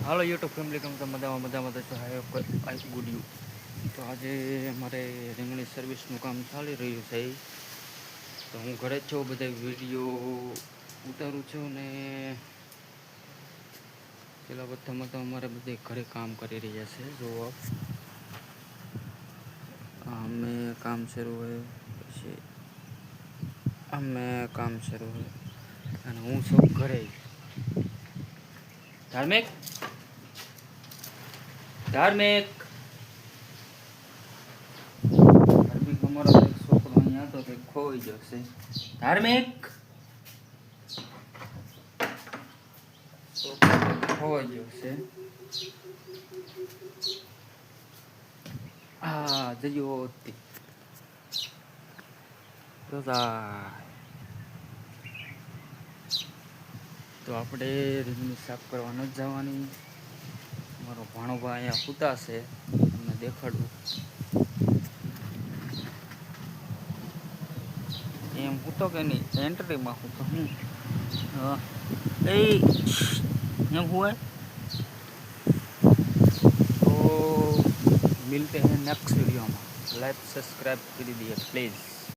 હાલો YouTube family કેમ તો મજામાં તો આઈ ગુડ યુ. તો આજે અમારે રીંગણી સર્વિસનું કામ ચાલી રહ્યું છે. તો હું ઘરે જ છું, બધા વિડીયો ઉતારું છું ને પેલા બધામાં તો અમારે બધે ઘરે કામ કરી રહ્યા છે. જો અમે કામ શરૂ હોય પછી અમે કામ શરૂ હોય અને હું સૌ ઘરે ધાર્મિક ધાર્મિક ધાર્મિક અમારો એક છોકરો અહીંયા હતો તે ખોઈ જશે. ધાર્મિક છોકરો ખોઈ જશે. હા જયો તો આપણે રીંગણી સાફ કરવા ન જવાની. મારો ભાણોભા અહીંયા સૂતા છે, તમને દેખાડું. એમ હું તો કે નહીં એન્ટ્રીમાં હું તો હું એ એમ हुआ तो मिलते हैं नेक्स्ट वीडियो में. लाइक सब्सक्राइब कर दीजिए प्लीज़.